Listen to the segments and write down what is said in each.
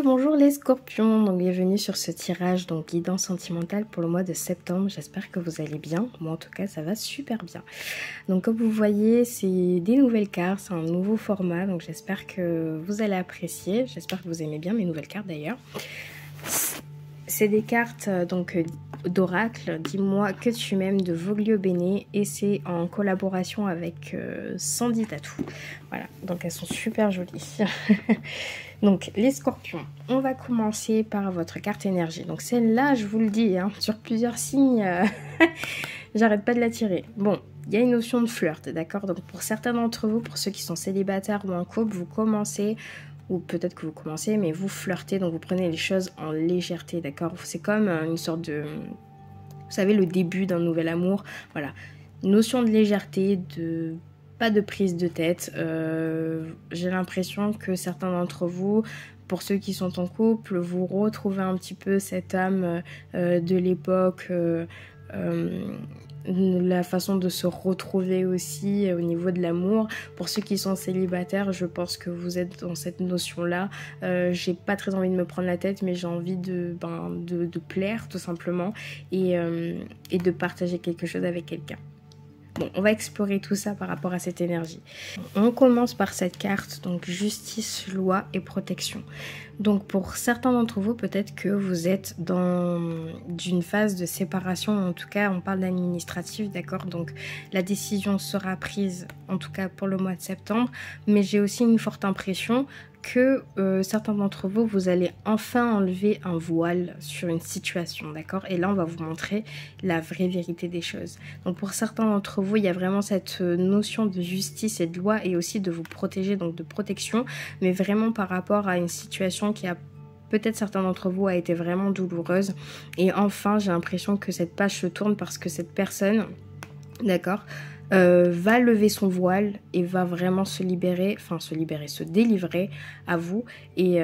Bonjour les scorpions, donc bienvenue sur ce tirage donc guidance sentimentale pour le mois de septembre. J'espère que vous allez bien, moi en tout cas ça va super bien. Donc comme vous voyez c'est des nouvelles cartes, c'est un nouveau format, donc j'espère que vous allez apprécier, j'espère que vous aimez bien mes nouvelles cartes d'ailleurs. C'est des cartes donc d'oracle, dis-moi que tu m'aimes de Voglio Bene et c'est en collaboration avec Sandy Tattoo. Voilà, donc elles sont super jolies. Donc les scorpions, on va commencer par votre carte énergie. Donc celle-là, je vous le dis, hein, sur plusieurs signes, j'arrête pas de la tirer. Bon, il y a une notion de flirt, d'accord? Donc pour certains d'entre vous, pour ceux qui sont célibataires ou en couple, vous commencez, ou peut-être que vous commencez, mais vous flirtez, donc vous prenez les choses en légèreté, d'accord? C'est comme une sorte de, vous savez, le début d'un nouvel amour, voilà. Notion de légèreté, pas de prise de tête. J'ai l'impression que certains d'entre vous, pour ceux qui sont en couple, vous retrouvez un petit peu cette âme de l'époque, la façon de se retrouver aussi au niveau de l'amour. Pour ceux qui sont célibataires, je pense que vous êtes dans cette notion-là. J'ai pas très envie de me prendre la tête, mais j'ai envie de plaire tout simplement et de partager quelque chose avec quelqu'un. Bon, on va explorer tout ça par rapport à cette énergie. On commence par cette carte, donc justice, loi et protection. Donc pour certains d'entre vous, peut-être que vous êtes dans une phase de séparation, en tout cas on parle d'administratif, d'accord? Donc la décision sera prise, en tout cas pour le mois de septembre, mais j'ai aussi une forte impression que certains d'entre vous, vous allez enfin enlever un voile sur une situation, d'accord? Et là, on va vous montrer la vraie vérité des choses. Donc pour certains d'entre vous, il y a vraiment cette notion de justice et de loi et aussi de vous protéger, donc de protection, mais vraiment par rapport à une situation qui a peut-être certains d'entre vous a été vraiment douloureuse. Et enfin, j'ai l'impression que cette page se tourne parce que cette personne, d'accord, va lever son voile et va vraiment se délivrer à vous et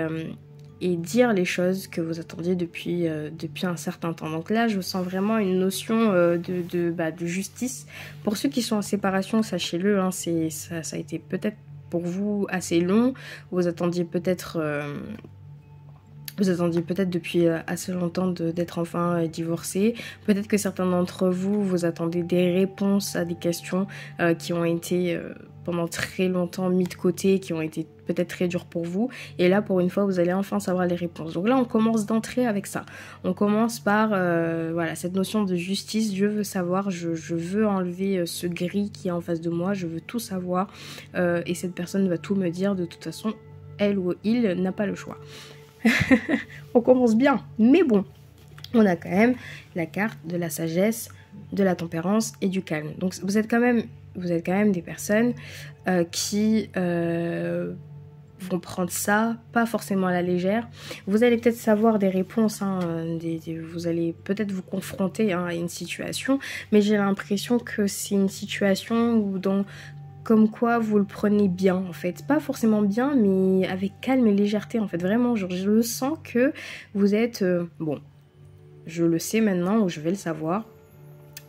dire les choses que vous attendiez depuis un certain temps. Donc là, je sens vraiment une notion de justice. Pour ceux qui sont en séparation, sachez-le, hein, ça a été peut-être pour vous assez long. Vous attendiez peut-être depuis assez longtemps d'être enfin divorcé. Peut-être que certains d'entre vous, vous attendez des réponses à des questions qui ont été pendant très longtemps mis de côté, qui ont été peut-être très dures pour vous. Et là, pour une fois, vous allez enfin savoir les réponses. Donc là, on commence d'entrée avec ça. On commence par voilà, cette notion de justice. Je veux savoir, je veux enlever ce gris qui est en face de moi. Je veux tout savoir. Et cette personne va tout me dire. De toute façon, elle ou il n'a pas le choix. On commence bien, mais bon, on a quand même la carte de la sagesse, de la tempérance et du calme. Donc vous êtes quand même des personnes qui vont prendre ça pas forcément à la légère. Vous allez peut-être savoir des réponses, hein, vous allez peut-être vous confronter à une situation, mais j'ai l'impression que c'est une situation où comme quoi vous le prenez bien en fait, pas forcément bien mais avec calme et légèreté en fait, vraiment genre, je le sens que vous êtes bon, je le sais maintenant ou je vais le savoir,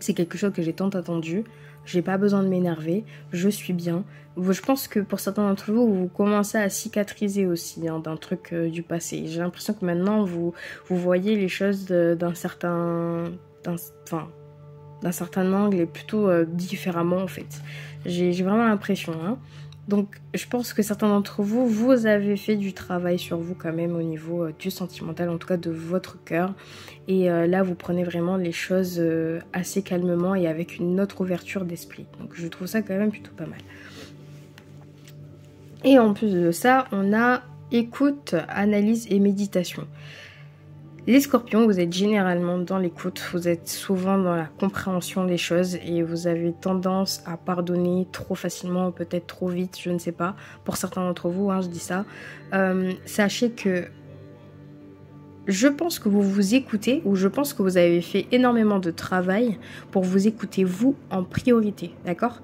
c'est quelque chose que j'ai tant attendu, j'ai pas besoin de m'énerver, je suis bien. Je pense que pour certains d'entre vous, vous commencez à cicatriser aussi hein, d'un truc du passé. J'ai l'impression que maintenant vous voyez les choses d'un certain angle et plutôt différemment en fait. J'ai vraiment l'impression. Hein. Donc je pense que certains d'entre vous, vous avez fait du travail sur vous quand même au niveau du sentimental, en tout cas de votre cœur. Et là vous prenez vraiment les choses assez calmement et avec une autre ouverture d'esprit. Donc je trouve ça quand même plutôt pas mal. Et en plus de ça, on a écoute, analyse et méditation. Les scorpions, vous êtes généralement dans l'écoute, vous êtes souvent dans la compréhension des choses et vous avez tendance à pardonner trop facilement, peut-être trop vite, je ne sais pas. Pour certains d'entre vous, hein, je dis ça. Sachez que je pense que vous vous écoutez ou je pense que vous avez fait énormément de travail pour vous écouter vous en priorité, d'accord?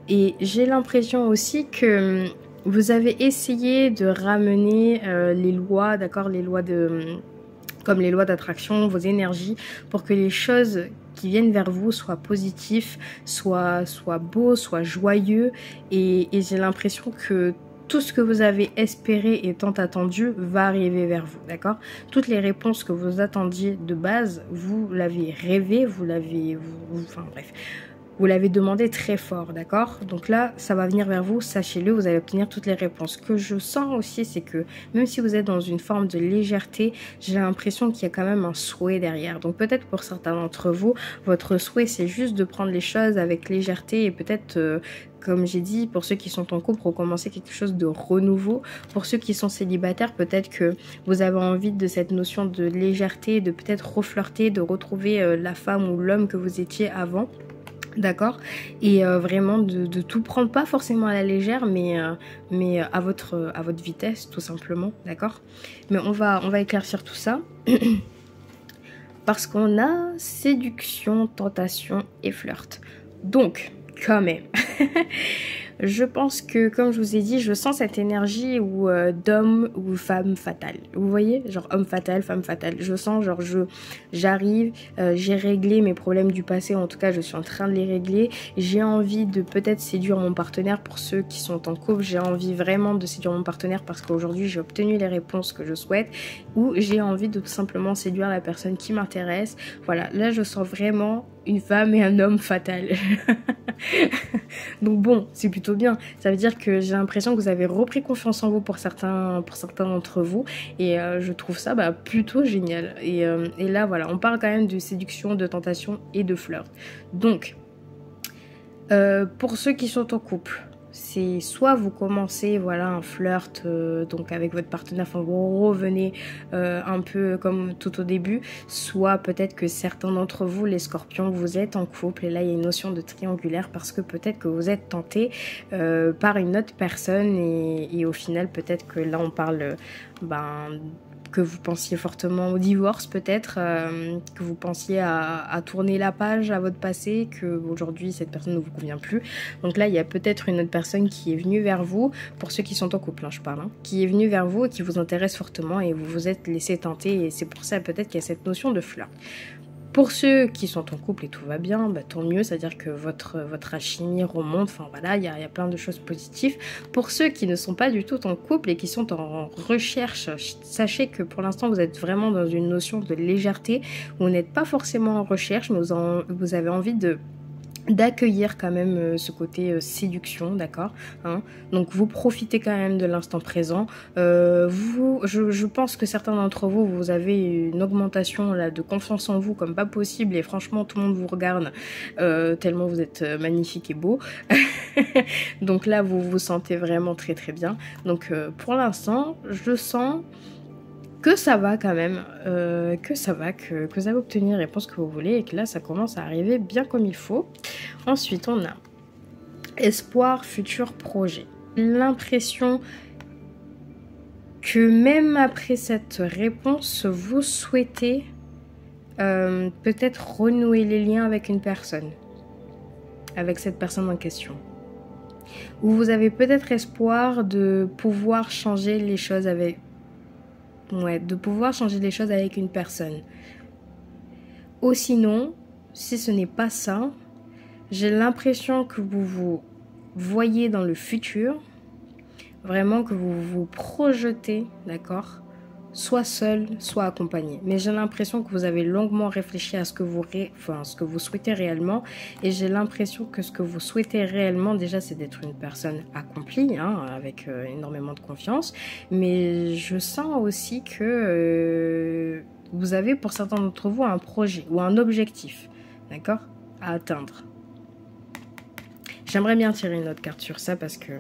Et j'ai l'impression aussi que vous avez essayé de ramener les lois, d'accord, comme les lois d'attraction, vos énergies, pour que les choses qui viennent vers vous soient positifs, soient beaux, soient joyeux. Et j'ai l'impression que tout ce que vous avez espéré et tant attendu va arriver vers vous, d'accord? Toutes les réponses que vous attendiez de base, vous l'avez rêvé, enfin bref, vous l'avez demandé très fort, d'accord? Donc là, ça va venir vers vous, sachez-le, vous allez obtenir toutes les réponses. Ce que je sens aussi, c'est que même si vous êtes dans une forme de légèreté, j'ai l'impression qu'il y a quand même un souhait derrière. Donc peut-être pour certains d'entre vous, votre souhait, c'est juste de prendre les choses avec légèreté et peut-être... comme j'ai dit, pour ceux qui sont en couple, recommencer quelque chose de renouveau. Pour ceux qui sont célibataires, peut-être que vous avez envie de cette notion de légèreté, de peut-être reflirter, de retrouver la femme ou l'homme que vous étiez avant. D'accord, et vraiment de tout prendre, pas forcément à la légère, mais à votre vitesse, tout simplement, d'accord. Mais on va éclaircir tout ça parce qu'on a séduction, tentation et flirt. Donc, quand même, je pense que, comme je vous ai dit, je sens cette énergie d'homme ou femme fatale. Vous voyez, genre homme fatal, femme fatale. Je sens, genre, j'arrive, j'ai réglé mes problèmes du passé. En tout cas, je suis en train de les régler. J'ai envie de peut-être séduire mon partenaire. Pour ceux qui sont en couple, j'ai envie vraiment de séduire mon partenaire parce qu'aujourd'hui, j'ai obtenu les réponses que je souhaite. Ou j'ai envie de tout simplement séduire la personne qui m'intéresse. Voilà, là, je sens vraiment une femme et un homme fatal. Donc bon, c'est plutôt bien. Ça veut dire que j'ai l'impression que vous avez repris confiance en vous pour certains d'entre vous. Et je trouve ça plutôt génial. Et là, voilà, on parle quand même de séduction, de tentation et de flirt. Donc, pour ceux qui sont en couple, c'est soit vous commencez voilà un flirt donc avec votre partenaire, enfin vous revenez un peu comme tout au début, soit peut-être que certains d'entre vous, les scorpions, vous êtes en couple et là il y a une notion de triangulaire parce que peut-être que vous êtes tenté par une autre personne et au final peut-être que là on parle que vous pensiez fortement au divorce peut-être, que vous pensiez à tourner la page à votre passé, que aujourd'hui cette personne ne vous convient plus. Donc là, il y a peut-être une autre personne qui est venue vers vous, pour ceux qui sont en couple, je parle, qui est venue vers vous et qui vous intéresse fortement et vous vous êtes laissé tenter et c'est pour ça peut-être qu'il y a cette notion de flirt. Pour ceux qui sont en couple et tout va bien, tant mieux, c'est-à-dire que votre alchimie remonte, enfin voilà, il y a plein de choses positives. Pour ceux qui ne sont pas du tout en couple et qui sont en recherche, sachez que pour l'instant vous êtes vraiment dans une notion de légèreté, vous n'êtes pas forcément en recherche, mais vous avez envie d'accueillir quand même ce côté séduction, d'accord, donc vous profitez quand même de l'instant présent. Je pense que certains d'entre vous, vous avez une augmentation là de confiance en vous comme pas possible et franchement tout le monde vous regarde tellement vous êtes magnifique et beau. Donc là vous vous sentez vraiment très très bien. Donc pour l'instant je sens que ça va quand même, que vous allez obtenir les réponses que vous voulez et que là ça commence à arriver bien comme il faut. Ensuite on a espoir, futur, projet. L'impression que même après cette réponse, vous souhaitez peut-être renouer les liens avec une personne, avec cette personne en question. Ou vous avez peut-être espoir de pouvoir changer les choses avec une personne. Ou sinon, si ce n'est pas ça, j'ai l'impression que vous vous voyez dans le futur, vraiment que vous vous projetez, d'accord, soit seul, soit accompagné. Mais j'ai l'impression que vous avez longuement réfléchi à ce que vous souhaitez réellement. Et j'ai l'impression que ce que vous souhaitez réellement, déjà, c'est d'être une personne accomplie, avec énormément de confiance. Mais je sens aussi que vous avez, pour certains d'entre vous, un projet ou un objectif, d'accord, à atteindre. J'aimerais bien tirer une autre carte sur ça parce que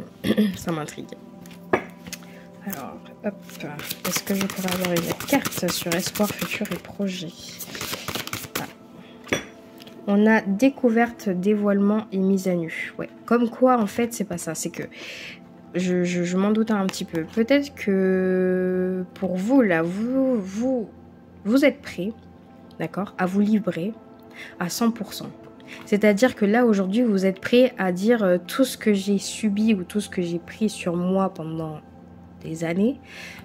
ça m'intrigue. Alors, hop, est-ce que je pourrais avoir une carte sur espoir, futur et projet? On a découverte, dévoilement et mise à nu. Ouais, comme quoi, en fait, c'est pas ça. C'est que je m'en doutais un petit peu. Peut-être que pour vous, là, vous êtes prêt, d'accord, à vous livrer à 100%. C'est-à-dire que là, aujourd'hui, vous êtes prêt à dire tout ce que j'ai subi ou tout ce que j'ai pris sur moi pendant des années,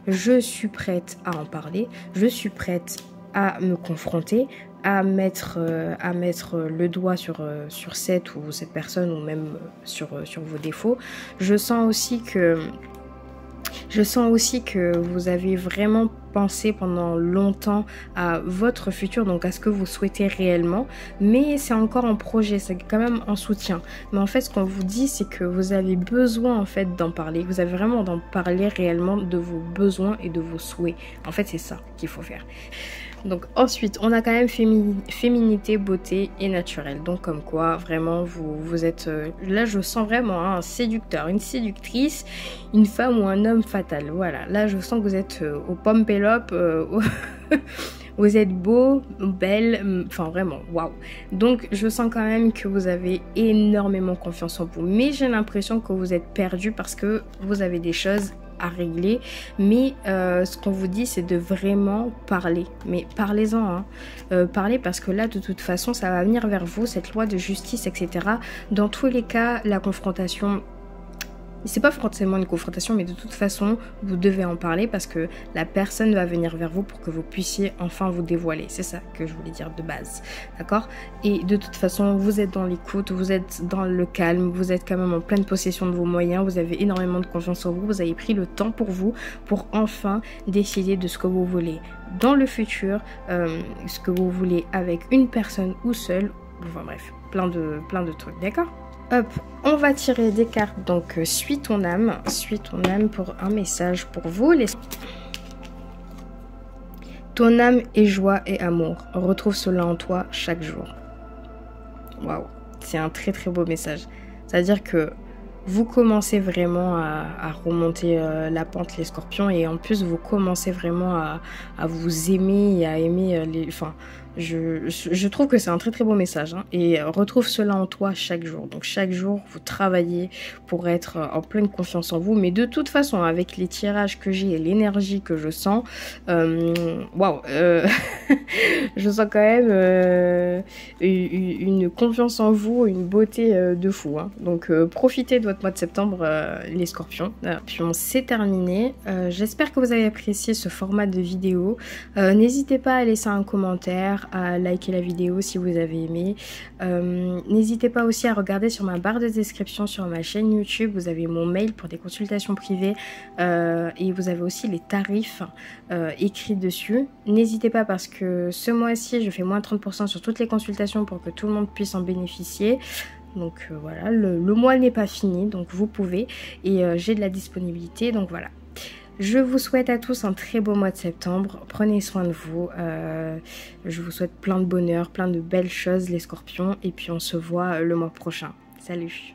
je suis prête à en parler, je suis prête à me confronter, à mettre le doigt sur cette ou cette personne ou même sur vos défauts. Je sens aussi que Je sens aussi que vous avez vraiment pensé pendant longtemps à votre futur, donc à ce que vous souhaitez réellement, mais c'est encore en projet, c'est quand même en soutien. Mais en fait, ce qu'on vous dit, c'est que vous avez besoin en fait d'en parler, vous avez vraiment d'en parler réellement de vos besoins et de vos souhaits. En fait, c'est ça qu'il faut faire. Donc ensuite, on a quand même féminité, beauté et naturel. Donc comme quoi, vraiment, vous êtes... là, je sens vraiment un séducteur, une séductrice, une femme ou un homme fatal. Voilà, là, je sens que vous êtes au pompélope, vous êtes beau, belle, enfin vraiment, waouh. Donc je sens quand même que vous avez énormément confiance en vous. Mais j'ai l'impression que vous êtes perdu parce que vous avez des choses à régler, mais ce qu'on vous dit c'est de vraiment parler, mais parlez-en, hein. Parlez parce que là de toute façon ça va venir vers vous, cette loi de justice, etc. Dans tous les cas, la confrontation, c'est pas forcément une confrontation, mais de toute façon, vous devez en parler parce que la personne va venir vers vous pour que vous puissiez enfin vous dévoiler. C'est ça que je voulais dire de base, d'accord? Et de toute façon, vous êtes dans l'écoute, vous êtes dans le calme, vous êtes quand même en pleine possession de vos moyens, vous avez énormément de confiance en vous, vous avez pris le temps pour vous, pour enfin décider de ce que vous voulez dans le futur, ce que vous voulez avec une personne ou seule, enfin bref, plein de trucs, d'accord? Hop, on va tirer des cartes, donc suis ton âme pour un message pour vous. Ton âme est joie et amour, retrouve cela en toi chaque jour. Waouh, c'est un très très beau message. C'est-à-dire que vous commencez vraiment à remonter la pente les scorpions et en plus vous commencez vraiment à vous aimer et à aimer les... Enfin, je trouve que c'est un très très beau message, hein. Et retrouve cela en toi chaque jour. Donc chaque jour, vous travaillez pour être en pleine confiance en vous. Mais de toute façon, avec les tirages que j'ai et l'énergie que je sens, waouh, je sens quand même une confiance en vous, une beauté de fou, hein. Donc profitez de votre mois de septembre, les scorpions. Puis c'est terminé. J'espère que vous avez apprécié ce format de vidéo. N'hésitez pas à laisser un commentaire, à liker la vidéo si vous avez aimé. N'hésitez pas aussi à regarder sur ma barre de description sur ma chaîne YouTube. Vous avez mon mail pour des consultations privées et vous avez aussi les tarifs écrits dessus. N'hésitez pas parce que ce mois-ci, je fais moins 30% sur toutes les consultations pour que tout le monde puisse en bénéficier. Donc voilà, le mois n'est pas fini, donc vous pouvez. Et j'ai de la disponibilité, donc voilà. Je vous souhaite à tous un très beau mois de septembre. Prenez soin de vous. Je vous souhaite plein de bonheur, plein de belles choses les scorpions. Et puis on se voit le mois prochain. Salut!